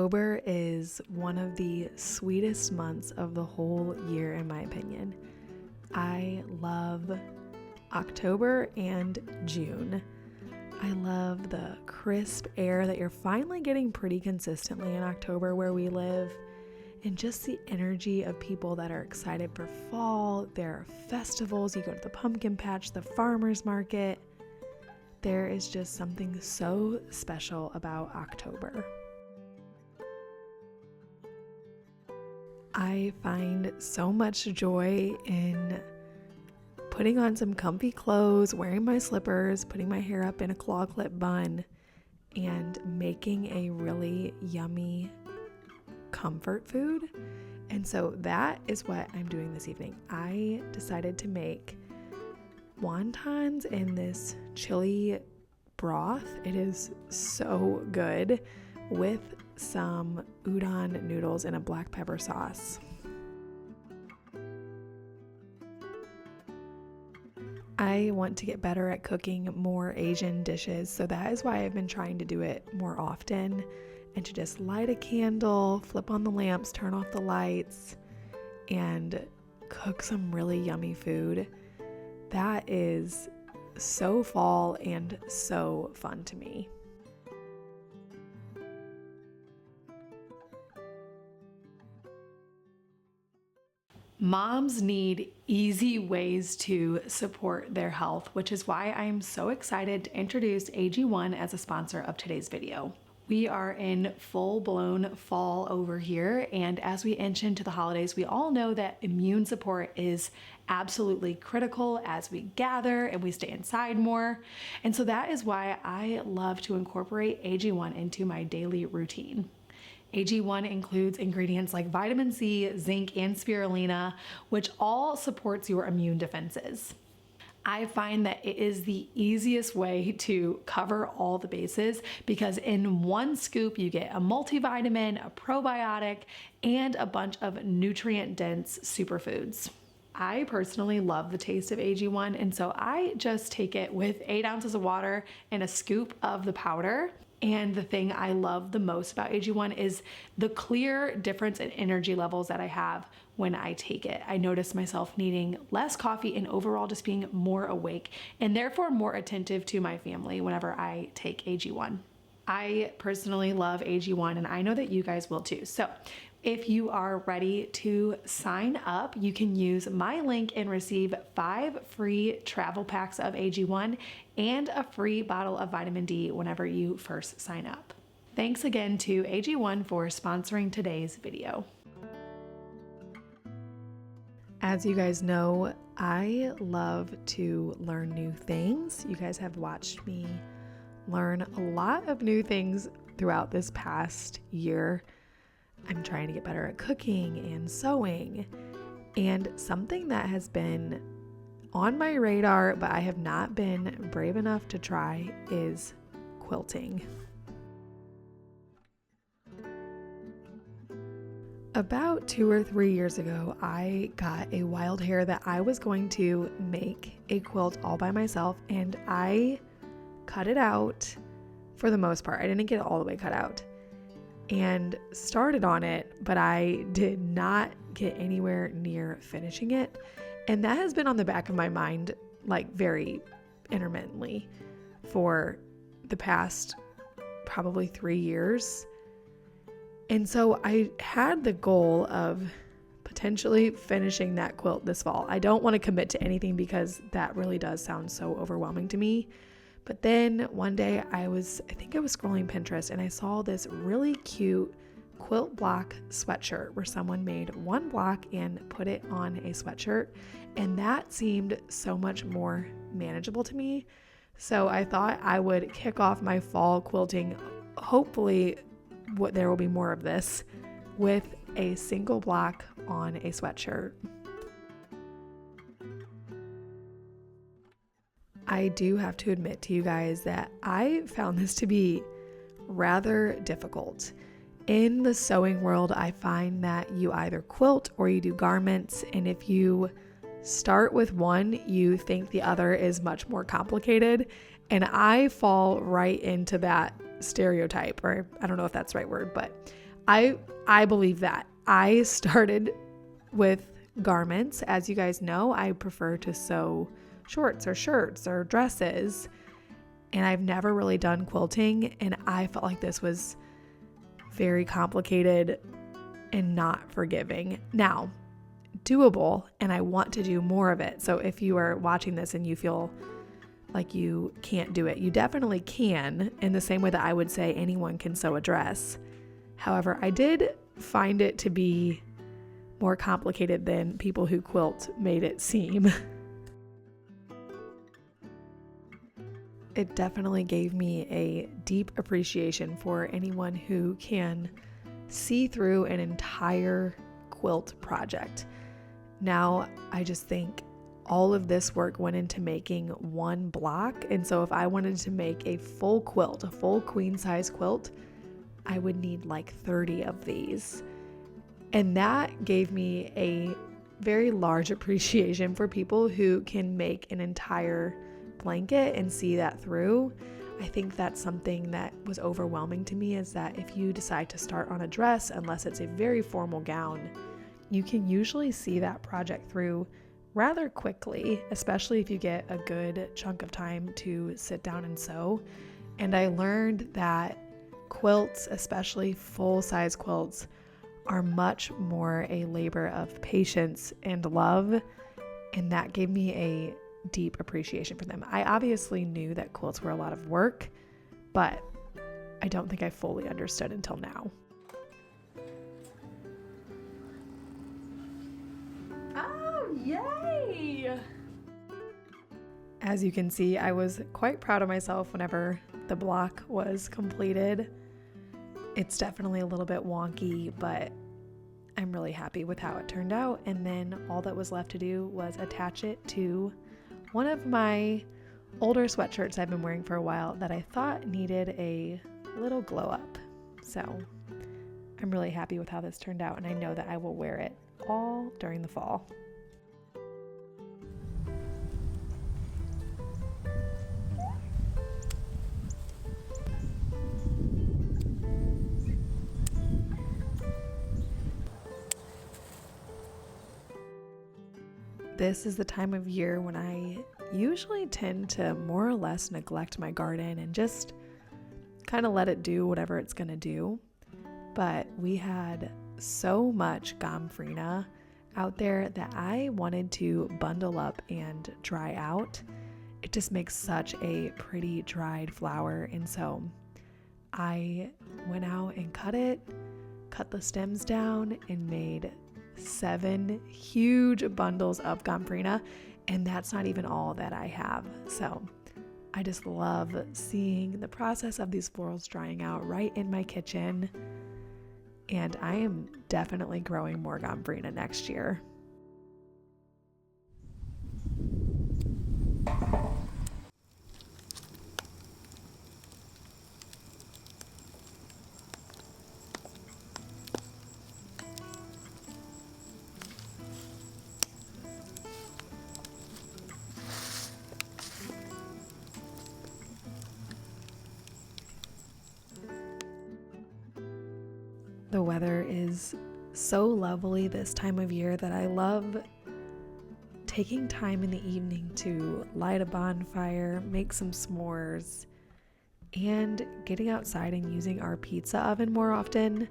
October is one of the sweetest months of the whole year, in my opinion. I love October and June. I love the crisp air that you're finally getting pretty consistently in October where we live, and just the energy of people that are excited for fall. There are festivals, you go to the pumpkin patch, the farmer's market. There is just something so special about October. I find so much joy in putting on some comfy clothes, wearing my slippers, putting my hair up in a claw clip bun, and making a really yummy comfort food. And so that is what I'm doing this evening. I decided to make wontons in this chili broth. It is so good with some udon noodles and a black pepper sauce. I want to get better at cooking more Asian dishes, so that is why I've been trying to do it more often, and to just light a candle, flip on the lamps, turn off the lights, and cook some really yummy food. That is so fall and so fun to me. Moms need easy ways to support their health, which is why I am so excited to introduce AG1 as a sponsor of today's video. We are in full-blown fall over here, and as we inch into the holidays, we all know that immune support is absolutely critical as we gather and we stay inside more. And so that is why I love to incorporate AG1 into my daily routine. AG1 includes ingredients like vitamin C, zinc, and spirulina, which all supports your immune defenses. I find that it is the easiest way to cover all the bases because in one scoop you get a multivitamin, a probiotic, and a bunch of nutrient-dense superfoods. I personally love the taste of AG1, and so I just take it with 8 ounces of water and a scoop of the powder. And the thing I love the most about AG1 is the clear difference in energy levels that I have when I take it. I notice myself needing less coffee and overall just being more awake and therefore more attentive to my family whenever I take AG1. I personally love AG1 and I know that you guys will too. So if you are ready to sign up, you can use my link and receive 5 free travel packs of AG1 and a free bottle of vitamin D whenever you first sign up. Thanks again to AG1 for sponsoring today's video. As you guys know, I love to learn new things. You guys have watched me learn a lot of new things throughout this past year. I'm trying to get better at cooking and sewing, and something that has been on my radar but I have not been brave enough to try is quilting. About 2 or 3 years ago, I got a wild hair that I was going to make a quilt all by myself, and I cut it out for the most part. I didn't get it all the way cut out and started on it, but I did not get anywhere near finishing it. And that has been on the back of my mind, like very intermittently for the past probably 3 years. And so I had the goal of potentially finishing that quilt this fall. I don't want to commit to anything because that really does sound so overwhelming to me. But then one day I think I was scrolling Pinterest and I saw this really cute quilt block sweatshirt where someone made one block and put it on a sweatshirt. And that seemed so much more manageable to me. So I thought I would kick off my fall quilting. Hopefully there will be more of this with a single block on a sweatshirt. I do have to admit to you guys that I found this to be rather difficult. In the sewing world, I find that you either quilt or you do garments, and if you start with one, you think the other is much more complicated, and I fall right into that stereotype, or I don't know if that's the right word, but I believe that. I started with garments. As you guys know, I prefer to sew shorts or shirts or dresses, and I've never really done quilting, and I felt like this was very complicated and not forgiving. Now, doable, and I want to do more of it. So if you are watching this and you feel like you can't do it, you definitely can, in the same way that I would say anyone can sew a dress. However, I did find it to be more complicated than people who quilt made it seem. It definitely gave me a deep appreciation for anyone who can see through an entire quilt project. Now, I just think all of this work went into making one block. And so if I wanted to make a full quilt, a full queen size quilt, I would need like 30 of these. And that gave me a very large appreciation for people who can make an entire blanket and see that through. I think that's something that was overwhelming to me, is that if you decide to start on a dress, unless it's a very formal gown, you can usually see that project through rather quickly, especially if you get a good chunk of time to sit down and sew. And I learned that quilts, especially full-size quilts, are much more a labor of patience and love, and that gave me a deep appreciation for them. I obviously knew that quilts were a lot of work, but I don't think I fully understood until now. Oh, yay! As you can see, I was quite proud of myself whenever the block was completed. It's definitely a little bit wonky, but I'm really happy with how it turned out. And then all that was left to do was attach it to one of my older sweatshirts I've been wearing for a while that I thought needed a little glow up. So I'm really happy with how this turned out, and I know that I will wear it all during the fall. This is the time of year when I usually tend to more or less neglect my garden and just kind of let it do whatever it's going to do. But we had so much gomphrena out there that I wanted to bundle up and dry out. It just makes such a pretty dried flower. And so I went out and cut the stems down, and made 7 huge bundles of gomphrena, and that's not even all that I have. So I just love seeing the process of these florals drying out right in my kitchen, and I am definitely growing more gomphrena next year. The weather is so lovely this time of year that I love taking time in the evening to light a bonfire, make some s'mores, and getting outside and using our pizza oven more often.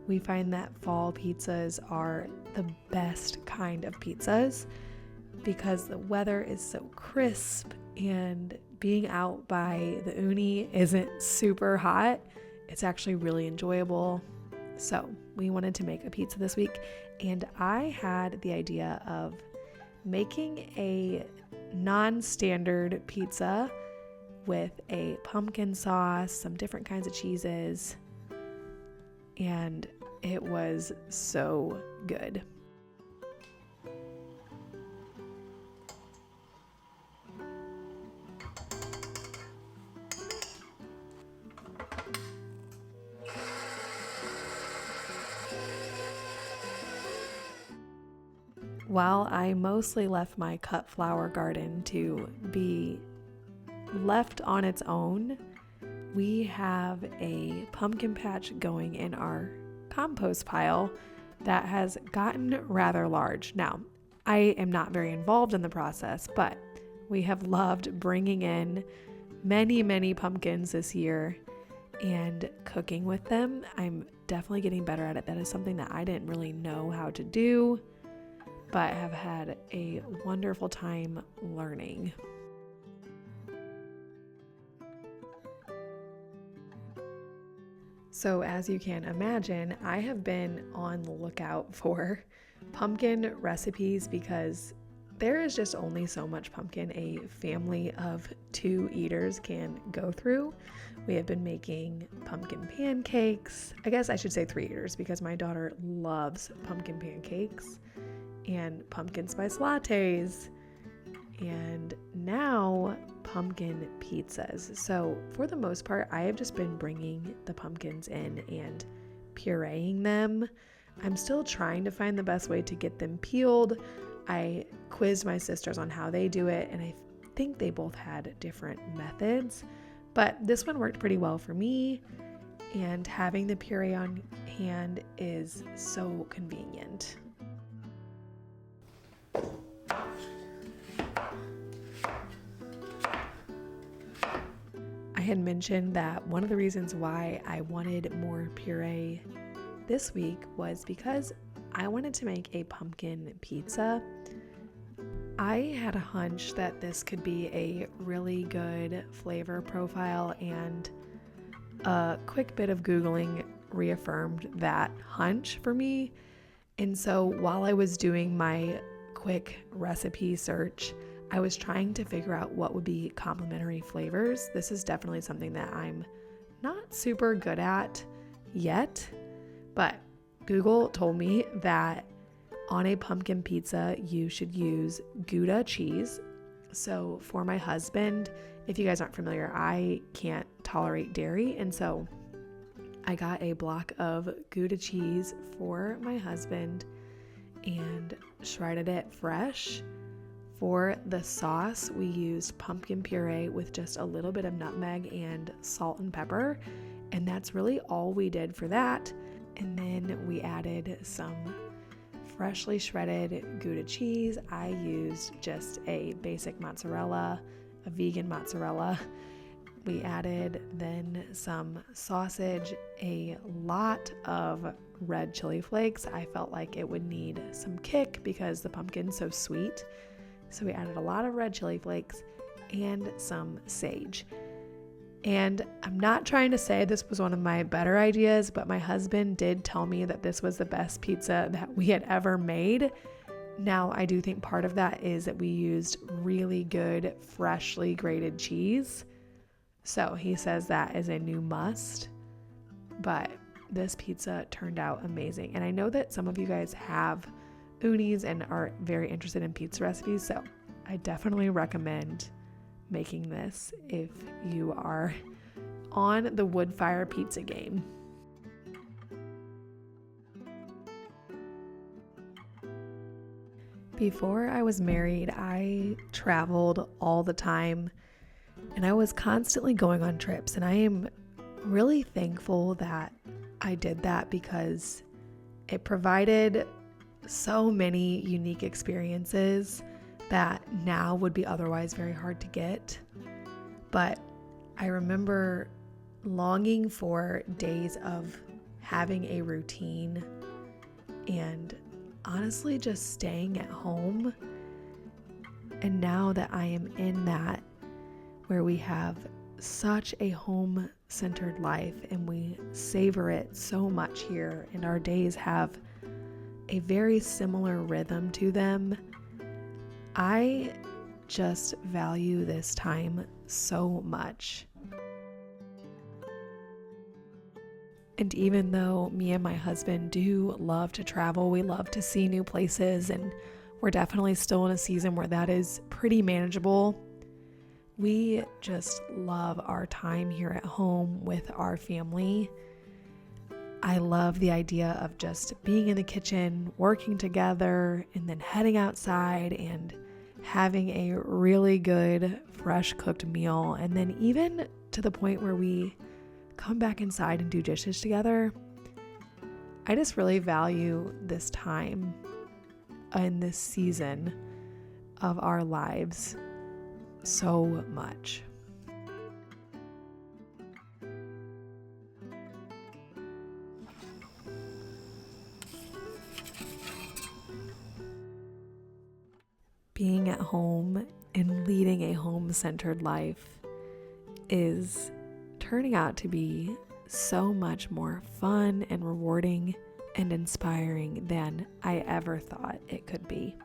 We find that fall pizzas are the best kind of pizzas because the weather is so crisp, and being out by the uni isn't super hot. It's actually really enjoyable. So we wanted to make a pizza this week, and I had the idea of making a non-standard pizza with a pumpkin sauce, some different kinds of cheeses, and it was so good. While I mostly left my cut flower garden to be left on its own, we have a pumpkin patch going in our compost pile that has gotten rather large. Now, I am not very involved in the process, but we have loved bringing in many, many pumpkins this year and cooking with them. I'm definitely getting better at it. That is something that I didn't really know how to do, but have had a wonderful time learning. So as you can imagine, I have been on the lookout for pumpkin recipes because there is just only so much pumpkin a family of 2 eaters can go through. We have been making pumpkin pancakes. I guess I should say 3 eaters because my daughter loves pumpkin pancakes and pumpkin spice lattes, and now pumpkin pizzas. So for the most part, I have just been bringing the pumpkins in and pureeing them. I'm still trying to find the best way to get them peeled. I quizzed my sisters on how they do it, and I think they both had different methods, but this one worked pretty well for me, and having the puree on hand is so convenient. I had mentioned that one of the reasons why I wanted more puree this week was because I wanted to make a pumpkin pizza. I had a hunch that this could be a really good flavor profile, and a quick bit of Googling reaffirmed that hunch for me. And so while I was doing my quick recipe search, I was trying to figure out what would be complementary flavors. This is definitely something that I'm not super good at yet, but Google told me that on a pumpkin pizza, you should use Gouda cheese. So for my husband, if you guys aren't familiar, I can't tolerate dairy, and so I got a block of Gouda cheese for my husband and shredded it fresh. For the sauce, we used pumpkin puree with just a little bit of nutmeg and salt and pepper, and that's really all we did for that. And then we added some freshly shredded Gouda cheese. I used just a basic mozzarella, a vegan mozzarella. We added then some sausage, a lot of red chili flakes. I felt like it would need some kick because the pumpkin's so sweet. So we added a lot of red chili flakes and some sage. And I'm not trying to say this was one of my better ideas, but my husband did tell me that this was the best pizza that we had ever made. Now, I do think part of that is that we used really good, freshly grated cheese. So he says that is a new must. But this pizza turned out amazing. And I know that some of you guys have unis and are very interested in pizza recipes, so I definitely recommend making this if you are on the wood fire pizza game. Before I was married, I traveled all the time and I was constantly going on trips, and I am really thankful that I did that because it provided so many unique experiences that now would be otherwise very hard to get. But I remember longing for days of having a routine and honestly just staying at home. And now that I am in that, where we have such a home-centered life and we savor it so much here, and our days have a very similar rhythm to them, I just value this time so much. And even though me and my husband do love to travel, we love to see new places, and we're definitely still in a season where that is pretty manageable, we just love our time here at home with our family. I love the idea of just being in the kitchen, working together, and then heading outside and having a really good, fresh cooked meal. And then even to the point where we come back inside and do dishes together. I just really value this time in this season of our lives so much. Being at home and leading a home-centered life is turning out to be so much more fun and rewarding and inspiring than I ever thought it could be.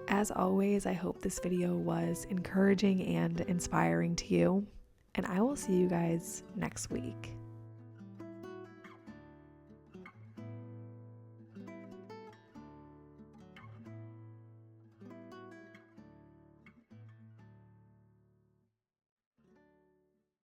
As always, I hope this video was encouraging and inspiring to you, and I will see you guys next week.